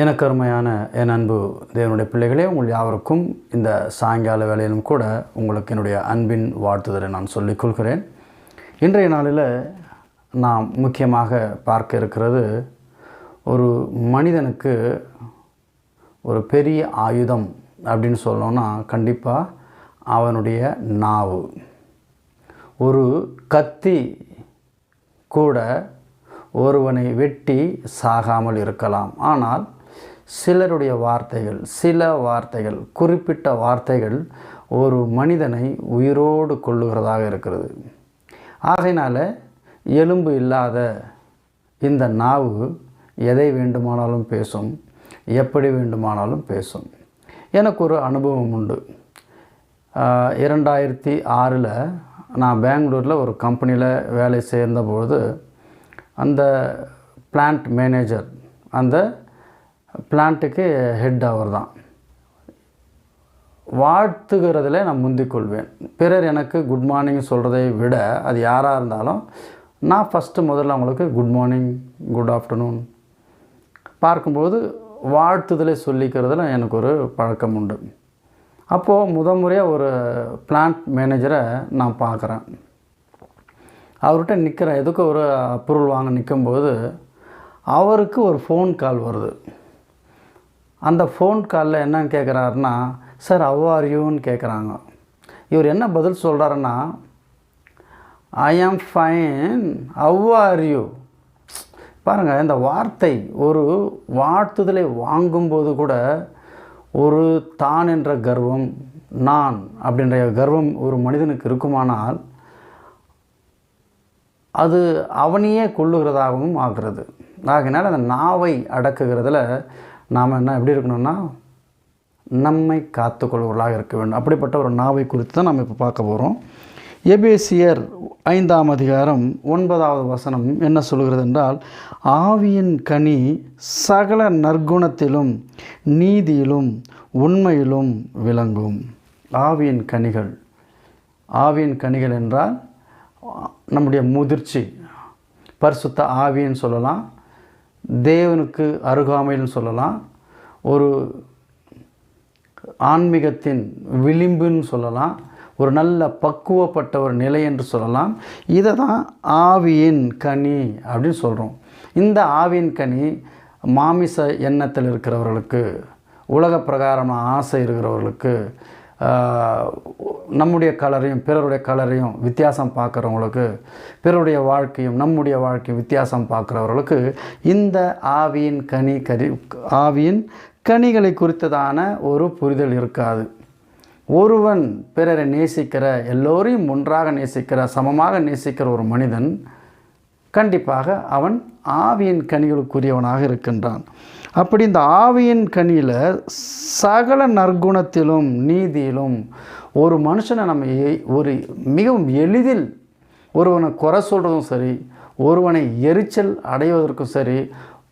எனக்கு அருமையான என் அன்பு தேவனுடைய பிள்ளைகளே, உங்கள் யாவருக்கும் இந்த சாயங்கால வேளையிலும் கூட உங்களுக்கு என்னுடைய அன்பின் வாழ்த்துதலை நான் சொல்லிக்கொள்கிறேன். இன்றைய நாளில் நாம் முக்கியமாக பார்க்க இருக்கிறது, ஒரு மனிதனுக்கு ஒரு பெரிய ஆயுதம் அப்படின்னு சொல்லணும்னா கண்டிப்பாக அவனுடைய நாவு. ஒரு கத்தி கூட ஒருவனை வெட்டி சாகாமல் இருக்கலாம். ஆனால் சிலருடைய வார்த்தைகள், சில வார்த்தைகள், குறிப்பிட்ட வார்த்தைகள் ஒரு மனிதனை உயிரோடு கொள்ளுகிறதாக இருக்கிறது. ஆகையினால் எலும்பு இல்லாத இந்த நாவு எதை வேண்டுமானாலும் பேசும், எப்படி வேண்டுமானாலும் பேசும். எனக்கு ஒரு அனுபவம் உண்டு. 2006 நான் பெங்களூரில் ஒரு கம்பெனியில் வேலை சேர்ந்தபொழுது அந்த பிளான்ட் மேனேஜர், அந்த பிளான்ட்டுக்கு ஹெட் அவர் தான். வாழ்த்துகிறதுல நான் முந்திக்கொள்வேன். பிறர் எனக்கு குட் மார்னிங் சொல்கிறதை விட அது யாராக இருந்தாலும் நான் முதல்ல அவங்களுக்கு குட் மார்னிங், குட் ஆஃப்டர்நூன் பார்க்கும்போது வாழ்த்துதலை சொல்லிக்கிறதுல எனக்கு ஒரு பழக்கம் உண்டு. அப்போது முறையாக ஒரு பிளான்ட் மேனேஜரை நான் பார்க்குறேன். அவர்கிட்ட நிற்கிறேன், எதுக்கு ஒரு அப்ரூவல் வாங்க நிற்கும்போது அவருக்கு ஒரு ஃபோன் கால் வருது. அந்த ஃபோன் காலில் என்னன்னு கேட்குறாருன்னா, சார் ஹவ் ஆர் யூன்னு கேட்குறாங்க. இவர் என்ன பதில் சொல்கிறாருன்னா, ஐ am fine, how are you. பாருங்கள், இந்த வார்த்தை ஒரு வாழ்த்துதலை வாங்கும்போது கூட ஒரு தான் என்ற கர்வம், நான் அப்படின்ற கர்வம் ஒரு மனிதனுக்கு இருக்குமானால் அது அவனையே கொள்ளுகிறதாகவும் ஆகிறது. ஆகினால் அந்த நாவை அடக்குகிறதுல நாம் எப்படி இருக்கணும்னா நம்மை காத்துக்கொள்வர்களாக இருக்க வேண்டும். அப்படிப்பட்ட ஒரு நாவை குறித்து தான் நாம் இப்போ பார்க்க போகிறோம். எபேசியர் 5ஆம் அதிகாரம் 9வது வசனம் என்ன சொல்கிறது என்றால், ஆவியின் கனி சகல நற்குணத்திலும் நீதியிலும் உண்மையிலும் விளங்கும். ஆவியின் கனிகள், ஆவியின் கனிகள் என்றால் நம்முடைய முதிர்ச்சி, பரிசுத்த ஆவின்னு சொல்லலாம், தேவனுக்கு அருகாமைன்னு சொல்லலாம், ஒரு ஆன்மீகத்தின் விளிம்புன்னு சொல்லலாம், ஒரு நல்ல பக்குவப்பட்ட ஒரு நிலை என்று சொல்லலாம். இதை தான் ஆவியின் கனி அப்படின்னு சொல்கிறோம். இந்த ஆவியின் கனி மாமிச எண்ணத்தில் இருக்கிறவர்களுக்கு, உலக பிரகாரமான ஆசை இருக்கிறவர்களுக்கு, நம்முடைய கலரையும் பிறருடைய கலரையும் வித்தியாசம் பார்க்குறவங்களுக்கு, பிறருடைய வாழ்க்கையும் நம்முடைய வாழ்க்கையும் வித்தியாசம் பார்க்குறவர்களுக்கு இந்த ஆவியின் கனிகளை குறித்ததான ஒரு புரிதல் இருக்காது. ஒருவன் பிறரை நேசிக்கிற, எல்லோரையும் ஒன்றாக நேசிக்கிற, சமமாக நேசிக்கிற ஒரு மனிதன் கண்டிப்பாக அவன் ஆவியின் கனிகளுக்குரியவனாக இருக்கின்றான். அப்படி இந்த ஆவியின் கனியில் சகல நற்குணத்திலும் நீதியிலும், ஒரு மனுஷனை நம்ம ஒரு மிகவும் எளிதில் ஒருவனை குறை சொல்கிறதும் சரி, ஒருவனை எரிச்சல் அடைவதற்கும் சரி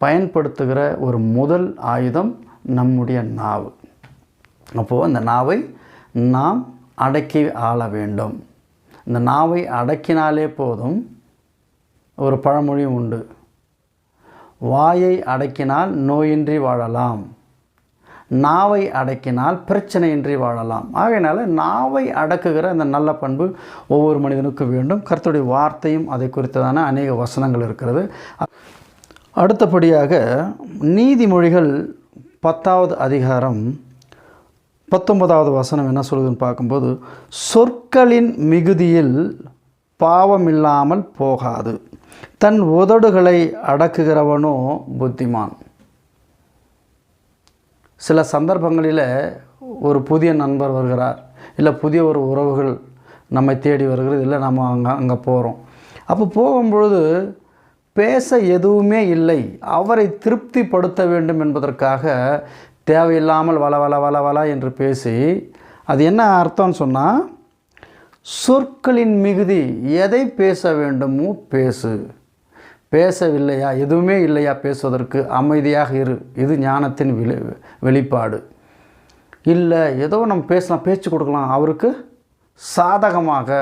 பயன்படுத்துகிற ஒரு முதல் ஆயுதம் நம்முடைய நாவு. அப்போது அந்த நாவை நாம் அடக்கி ஆள வேண்டும். இந்த நாவை அடக்கினாலே போதும். ஒரு பழமொழியும் உண்டு, வாயை அடக்கினால் நோயின்றி வாழலாம், நாவை அடக்கினால் பிரச்சனையின்றி வாழலாம். ஆகையினால நாவை அடக்குகிற அந்த நல்ல பண்பு ஒவ்வொரு மனிதனுக்கும் வேண்டும். கர்த்தருடைய வார்த்தையும் அதை குறித்ததான அநேக வசனங்கள் இருக்கிறது. அடுத்தபடியாக நீதிமொழிகள் 10வது அதிகாரம் 19வது வசனம் என்ன சொல்லுதுன்னு பார்க்கும்போது, சொற்களின் மிகுதியில் பாவம் இல்லாமல் போகாது, தன் உதடுகளை அடக்குகிறவனோ புத்திமான். சில சந்தர்ப்பங்களில் ஒரு புதிய நண்பர் வருகிறார், இல்லை புதிய ஒரு உறவுகள் நம்மை தேடி வருகிறது, இல்லை நம்ம அங்கே போகிறோம். அப்போ போகும்பொழுது பேச எதுவுமே இல்லை, அவரை திருப்திப்படுத்த வேண்டும் என்பதற்காக தேவையில்லாமல் வள வள வள வள என்று பேசி, அது என்ன அர்த்தம்னு சொன்னால், சொற்களின் மிகுதி, எதை பேச வேண்டுமோ பேசு, பேசவில்லையா, எதுவுமே இல்லையா பேசுவதற்கு, அமைதியாக இரு. இது ஞானத்தின் வெளிப்பாடு. இல்லை ஏதோ நம்ம பேசலாம், பேச்சு கொடுக்கலாம், அவருக்கு சாதகமாக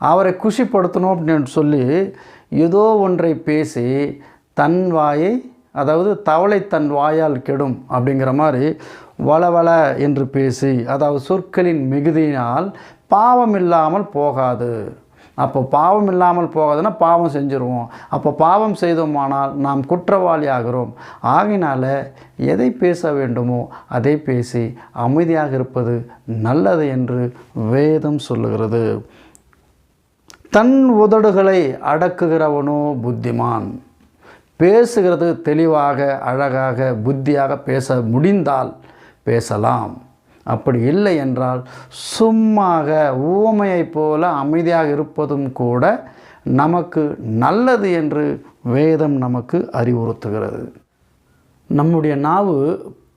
அவரை குஷிப்படுத்தணும் அப்படின்னு சொல்லி ஏதோ ஒன்றை பேசி தன் வாயை அதாவது தவளை தன் வாயால் கெடும் அப்படிங்கிற மாதிரி வளவள என்று பேசி, அதாவது சொற்களின் மிகுதியினால் பாவம் இல்லாமல் போகாது. அப்போ பாவம் இல்லாமல் போகாதுன்னா பாவம் செஞ்சுருவோம். அப்போ பாவம் செய்தோமானால் நாம் குற்றவாளி ஆகிறோம். ஆகினால எதை பேச வேண்டுமோ அதை பேசி அமைதியாக இருப்பது நல்லது என்று வேதம் சொல்லுகிறது. தன் உதடுகளை அடக்குகிறவனோ புத்திமான். பேசுகிறது தெளிவாக, அழகாக, புத்தியாக பேச முடிந்தால் பேசலாம். அப்படி இல்லை என்றால் சும்மாக ஊமையைப் போல அமைதியாக இருப்பதும் கூட நமக்கு நல்லது என்று வேதம் நமக்கு அறிவுறுத்துகிறது. நம்முடைய நாவு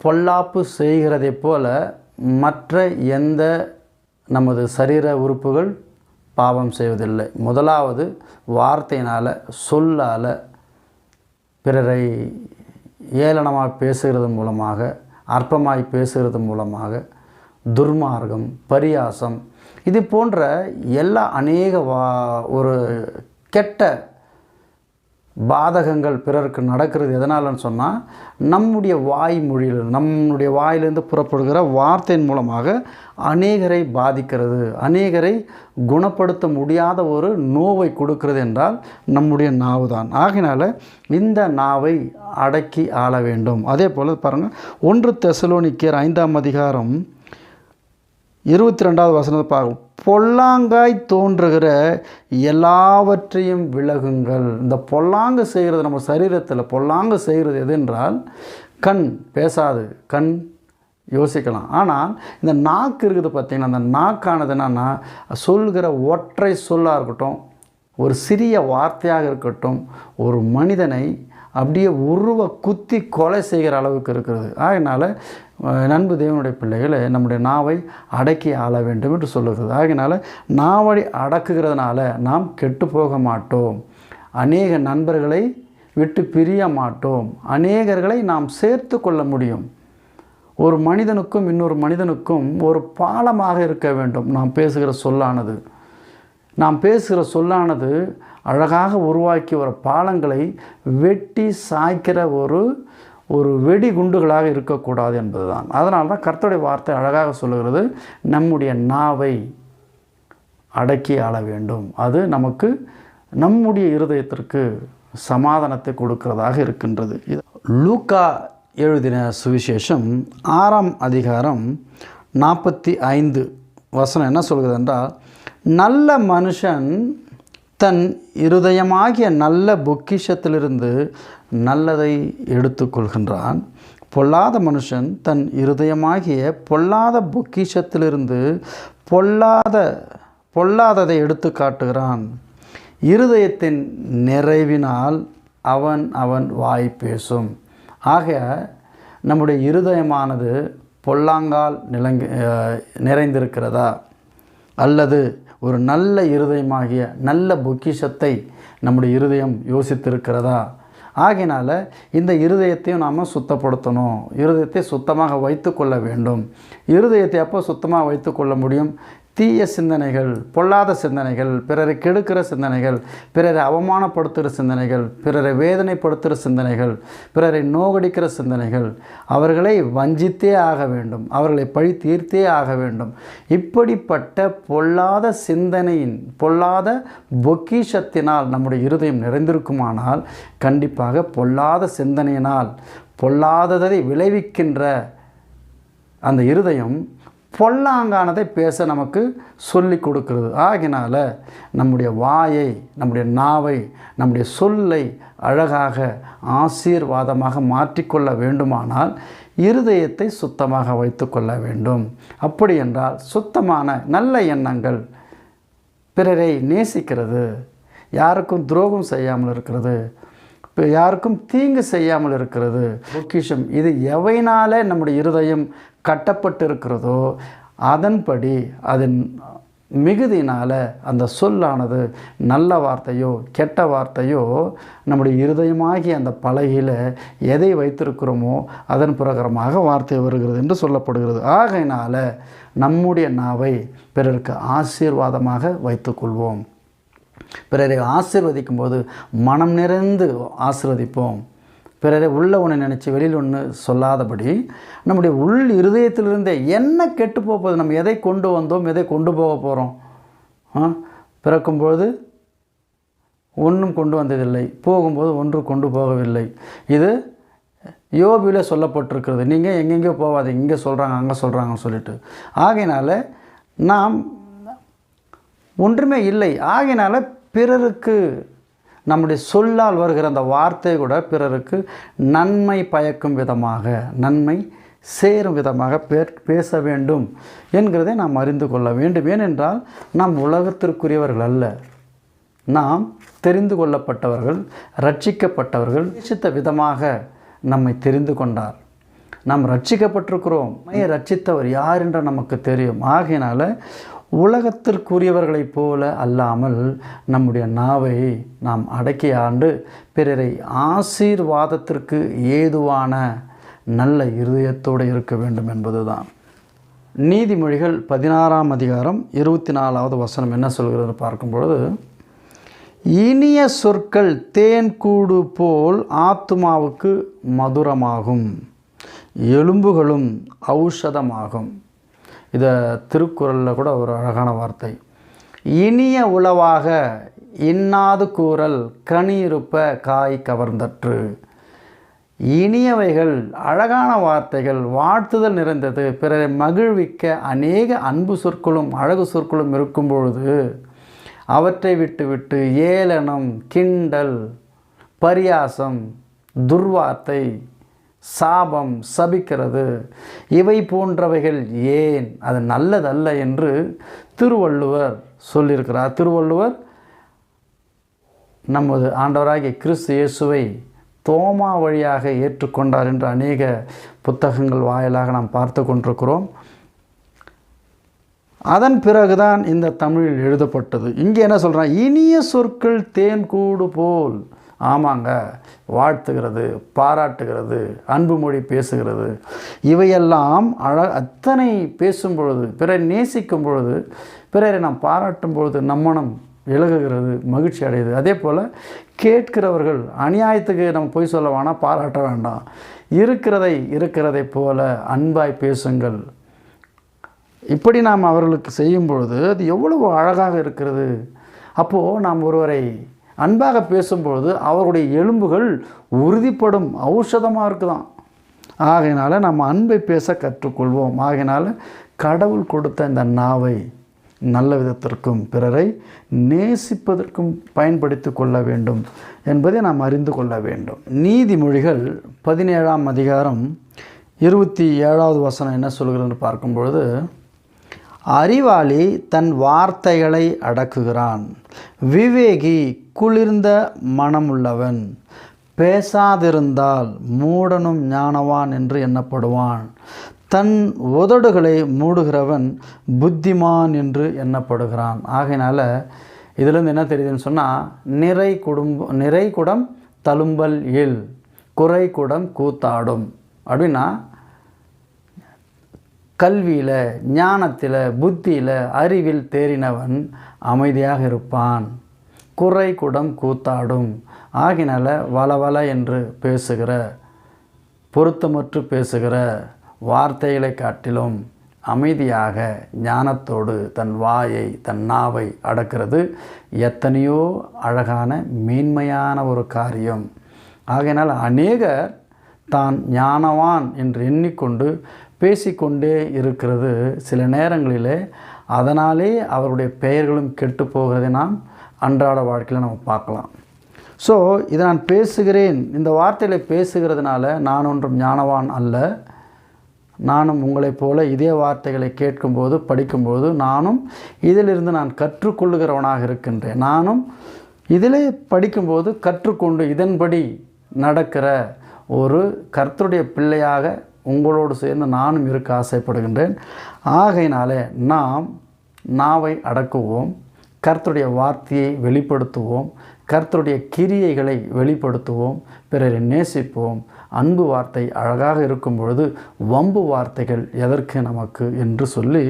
பொல்லாப்பு செய்கிறதைப் போல மற்ற எந்த நமது சரீர உறுப்புகள் பாவம் செய்வதில்லை. முதலாவது வார்த்தையினால், சொல்லால், பிறரை ஏளனமாக பேசுகிறது மூலமாக, அற்பமாய் பேசுகிறது மூலமாக, துர்மார்க்கம், பரியாசம், இது போன்ற எல்லா அநேக ஒரு கெட்ட பாதகங்கள் பிறருக்கு நடக்கிறது எதனாலன்னு சொன்னால், நம்முடைய வாய்மொழியில், நம்முடைய வாயிலிருந்து புறப்படுகிற வார்த்தையின் மூலமாக அநேகரை பாதிக்கிறது, அநேகரை குணப்படுத்த முடியாத ஒரு நோவை கொடுக்கிறது என்றால் நம்முடைய நாவு தான். ஆகினால இந்த நாவை அடக்கி ஆள வேண்டும். அதே போல் பாருங்கள், 1 தெசலோனிக்கேயர் 5ஆம் அதிகாரம் 22வது வசனத்தை பார்க்கும். பொல்லாங்காய் தோன்றுகிற எல்லாவற்றையும் விலகுங்கள். இந்த பொல்லாங்கு செய்கிறது, நம்ம சரீரத்தில் பொல்லாங்கு செய்கிறது எது என்றால் கண் பேசாது, கண் யோசிக்கலாம். ஆனால் இந்த நாக்கு இருக்குது பார்த்திங்கன்னா, அந்த நாக்கானது என்னன்னா சொல்கிற ஒற்றை சொல்லாக இருக்கட்டும், ஒரு சிறிய வார்த்தையாக இருக்கட்டும், ஒரு மனிதனை அப்படியே உருவ குத்தி கொலை செய்கிற அளவுக்கு இருக்கிறது. அதனால் நண்பு தேவனுடைய பிள்ளைகளை நம்முடைய நாவை அடக்கி ஆள வேண்டும் என்று சொல்லுகிறது. ஆகினால நாவை அடக்குகிறதுனால நாம் கெட்டு போக மாட்டோம், அநேக நண்பர்களை விட்டு பிரிய மாட்டோம், அநேகர்களை நாம் சேர்த்து கொள்ள முடியும். ஒரு மனிதனுக்கும் இன்னொரு மனிதனுக்கும் ஒரு பாலமாக இருக்க வேண்டும் நாம் பேசுகிற சொல்லானது. நாம் பேசுகிற சொல்லானது அழகாக உருவாக்கி வர பாலங்களை வெட்டி சாய்க்கிற ஒரு வெடி குண்டுகளாக இருக்கக்கூடாது என்பதுதான். அதனால தான் கர்த்தருடைய வார்த்தை அழகாக சொல்லுகிறது, நம்முடைய நாவை அடக்கி ஆள வேண்டும். அது நமக்கு நம்முடைய இருதயத்திற்கு சமாதானத்தை கொடுக்கிறதாக இருக்கின்றது. லூக்கா எழுதின சுவிசேஷம் 6ஆம் அதிகாரம் 45 வசனம் என்ன சொல்கிறது என்றால், நல்ல மனுஷன் தன் இருதயமாகிய நல்ல பொக்கிஷத்திலிருந்து நல்லதை எடுத்துக்கொள்கின்றான். பொல்லாத மனுஷன் தன் இருதயமாகிய பொல்லாத பொக்கிஷத்திலிருந்து பொல்லாததை எடுத்து காட்டுகிறான். இருதயத்தின் நிறைவினால் அவன் வாய் பேசும். ஆக நம்முடைய இருதயமானது பொல்லாங்கால் நிறைந்திருக்கிறதா, அல்லது ஒரு நல்ல இருதயமாகிய நல்ல பொக்கிஷத்தை நம்முடைய இருதயம் யோசித்திருக்கிறதா? ஆகினால இந்த இருதயத்தையும் நாம் சுத்தப்படுத்தணும், இருதயத்தை சுத்தமாக வைத்து கொள்ள வேண்டும். இருதயத்தை எப்போ சுத்தமாக வைத்து கொள்ள முடியும்? தீய சிந்தனைகள், பொல்லாத சிந்தனைகள், பிறரை கெடுக்கிற சிந்தனைகள், பிறரை அவமானப்படுத்துகிற சிந்தனைகள், பிறரை வேதனைப்படுத்துகிற சிந்தனைகள், பிறரை நோகடிக்கிற சிந்தனைகள், அவர்களை வஞ்சித்தே ஆக வேண்டும், அவர்களை பழி தீர்த்தே ஆக வேண்டும். இப்படிப்பட்ட பொல்லாத சிந்தனையின், பொல்லாத பொக்கிஷத்தினால் நம்முடைய இருதயம் நிறைந்திருக்குமானால் கண்டிப்பாக பொல்லாத சிந்தனையினால் பொல்லாததை விளைவிக்கின்ற அந்த இருதயம் பொல்லாங்கானதை பேச நமக்கு சொல்லி கொடுக்கிறது. ஆகினால நம்முடைய வாயை, நம்முடைய நாவை, நம்முடைய சொல்லை அழகாக ஆசீர்வாதமாக மாற்றிக்கொள்ள வேண்டுமானால் இருதயத்தை சுத்தமாக வைத்து கொள்ள வேண்டும். அப்படி என்றால் சுத்தமான நல்ல எண்ணங்கள், பிறரை நேசிக்கிறது, யாருக்கும் துரோகம் செய்யாமல் இருக்கிறது, யாருக்கும் தீங்கு செய்யாமல் இருக்கிறது, பொக்கிஷம், இது எவையினாலே நம்முடைய இருதயம் கட்டப்பட்டு இருக்கிறதோ அதன்படி அதன் மிகுதியினால் அந்த சொல்லானது நல்ல வார்த்தையோ கெட்ட வார்த்தையோ நம்முடைய இருதயமாகி அந்த பலகையில் எதை வைத்திருக்கிறோமோ அதன் பிரகாரமாக வார்த்தை வருகிறது என்று சொல்லப்படுகிறது. ஆகையினால் நம்முடைய நாவை பிறருக்கு ஆசீர்வாதமாக வைத்துக்கொள்வோம். பிறரை ஆசீர்வதிக்கும் போது மனம் நிறைந்து ஆசீர்வதிப்போம். பிறரை உள்ள ஒன்று நினச்சி வெளியில் ஒன்று சொல்லாதபடி நம்முடைய உள் இருதயத்திலிருந்தே என்ன கெட்டு போகுது, நம்ம எதை கொண்டு வந்தோம், எதை கொண்டு போக போகிறோம். பிறக்கும்போது ஒன்றும் கொண்டு வந்ததில்லை, போகும்போது ஒன்று கொண்டு போகவில்லை. இது யோபில் சொல்லப்பட்டிருக்கிறது. நீங்கள் எங்கெங்கேயோ போகாதீங்க, இங்கே சொல்கிறாங்க அங்கே சொல்கிறாங்கன்னு சொல்லிட்டு. ஆகையினால் நாம் ஒன்றுமே இல்லை. ஆகையினால் பிறருக்கு நம்முடைய சொல்லால் வருகிற அந்த வார்த்தை கூட பிறருக்கு நன்மை பயக்கும் விதமாக, நன்மை சேரும் விதமாக பேச வேண்டும் என்கிறதை நாம் அறிந்து கொள்ள வேண்டும். ஏனென்றால் நாம் உலகத்திற்குரியவர்கள் அல்ல, நாம் தெரிந்து கொள்ளப்பட்டவர்கள், ரட்சிக்கப்பட்டவர்கள். ரட்சித்த விதமாக நம்மை தெரிந்து கொண்டார். நாம் ரட்சிக்கப்பட்டிருக்கிறோம். ரட்சித்தவர் யார் என்று நமக்கு தெரியும். ஆகையினால் உலகத்திற்குரியவர்களைப் போல அல்லாமல் நம்முடைய நாவை நாம் அடக்கி ஆண்டு பிறரை ஆசீர்வாதத்திற்கு ஏதுவான நல்ல இருதயத்தோடு இருக்க வேண்டும் என்பதுதான். நீதிமொழிகள் 16ஆம் அதிகாரம் 24வது வசனம் என்ன சொல்கிறது பார்க்கும்பொழுது, இனிய சொற்கள் தேன் கூடு போல் ஆத்துமாவுக்கு மதுரமாகும், எலும்புகளும் ஔஷதமாகும். இதை திருக்குறளில் கூட ஒரு அழகான வார்த்தை. இனிய உளவாக இன்னாது கூறல் கனி இருப்ப காய் கவர்ந்தற்று. இனியவைகள், அழகான வார்த்தைகள், வாழ்த்துதல் நிறைந்தது, பிறரை மகிழ்விக்க அநேக அன்பு சொற்களும் அழகு சொற்களும் இருக்கும் பொழுது அவற்றை விட்டு ஏளனம், கிண்டல், பரியாசம், துர்வார்த்தை, சாபம், சபிக்கிறது, இவை போன்றவைகள் ஏன், அது நல்லதல்ல என்று திருவள்ளுவர் சொல்லியிருக்கிறார். திருவள்ளுவர் நமது ஆண்டவராகிய கிறிஸ்து இயேசுவை தோமா வழியாக ஏற்றுக்கொண்டார் என்று அநேக புத்தகங்கள் வாயிலாக நாம் பார்த்து கொண்டிருக்கிறோம். அதன் பிறகுதான் இந்த தமிழில் எழுதப்பட்டது. இங்கே என்ன சொல்கிறான், இனிய சொற்கள் தேன் கூடு போல். ஆமாங்க, வாழ்த்துகிறது, பாராட்டுகிறது, அன்பு மொழி பேசுகிறது, இவையெல்லாம் அத்தனை பேசும் பொழுது, பிறரை நேசிக்கும் பொழுது, பிறரை நாம் பாராட்டும் பொழுது நம் மனம் இலகுகிறது, மகிழ்ச்சி அடையுது. அதே போல் கேட்கிறவர்கள் அநியாயத்துக்கு நம்ம பொய் சொல்ல வேணாம், பாராட்ட வேண்டாம். இருக்கிறதை போல அன்பாய் பேசுங்கள். இப்படி நாம் அவர்களுக்கு செய்யும் பொழுது அது எவ்வளவு அழகாக இருக்கிறது. அப்போது நாம் ஒருவரை அன்பாக பேசும்பொழுது அவருடைய எலும்புகள் உறுதிப்படும், ஔஷதமாக இருக்குதான். ஆகையினால நம்ம அன்பை பேச கற்றுக்கொள்வோம். ஆகையினால கடவுள் கொடுத்த இந்த நாவை நல்ல விதத்திற்கும் பிறரை நேசிப்பதற்கும் பயன்படுத்தி கொள்ள வேண்டும் என்பதை நாம் அறிந்து கொள்ள வேண்டும். நீதிமொழிகள் 17ஆம் அதிகாரம் 27வது வசனம் என்ன சொல்கிறது பார்க்கும்பொழுது, அறிவாளி தன் வார்த்தைகளை அடக்குகிறான், விவேகி குளிர்ந்த மனமுள்ளவன், பேசாதிருந்தால் மூடனும் ஞானவான் என்று எண்ணப்படுவான், தன் உதடுகளை மூடுகிறவன் புத்திமான் என்று எண்ணப்படுகிறான். ஆகையினால இதிலேருந்து என்ன தெரியுதுன்னு சொன்னால், நிறை குடம் தழும்பல் இல், குறை குடம் கூத்தாடும். அப்படின்னா கல்வியில், ஞானத்தில், புத்தியில், அறிவில் தேறினவன் அமைதியாக இருப்பான், குறை குடம் கூத்தாடும். ஆகினால வளவள என்று பேசுகிற, பொருத்தமற்று பேசுகிற வார்த்தைகளை காட்டிலும் அமைதியாக ஞானத்தோடு தன் வாயை, தன் நாவை அடக்கிறது எத்தனையோ அழகான மேன்மையான ஒரு காரியம். ஆகையினால் அநேகர் தான் ஞானவான் என்று எண்ணிக்கொண்டு பேசிக்கொண்டே இருக்கிறது. சில நேரங்களிலே அதனாலே அவருடைய பெயர்களும் கெட்டு போகிறதை நாம் அன்றாட வாழ்க்கையில் நம்ம பார்க்கலாம். ஸோ இதை நான் பேசுகிறேன், இந்த வார்த்தையில் பேசுகிறதுனால நான் ஒன்றும் ஞானவான் அல்ல. நானும் உங்களைப் போல இதே வார்த்தைகளை கேட்கும்போது, படிக்கும்போது நானும் இதிலிருந்து நான் கற்றுக்கொள்ளுகிறவனாக இருக்கின்றேன். நானும் இதிலே படிக்கும்போது கற்றுக்கொண்டு இதன்படி நடக்கிற ஒரு கர்த்தருடைய பிள்ளையாக உங்களோடு சேர்ந்து நானும் இருக்க ஆசைப்படுகின்றேன். ஆகையினாலே நாம் நாவை அடக்குவோம், கர்த்தருடைய வார்த்தையை வெளிப்படுத்துவோம், கர்த்தருடைய கிரியைகளை வெளிப்படுத்துவோம், பிறரை நேசிப்போம். அன்பு வார்த்தை அழகாக இருக்கும் பொழுது வம்பு வார்த்தைகள் எதற்கு நமக்கு என்று சொல்லி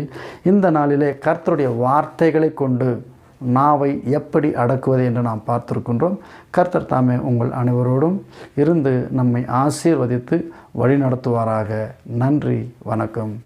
இந்த நாளிலே கர்த்தருடைய வார்த்தைகளை கொண்டு நாவை எப்படி அடக்குவது என்று நாம் பார்த்திருக்கின்றோம். கர்த்தர் தாமே உங்கள் அனைவரோடும் இருந்து நம்மை ஆசீர்வதித்து வழிநடத்துவாராக. நன்றி, வணக்கம்.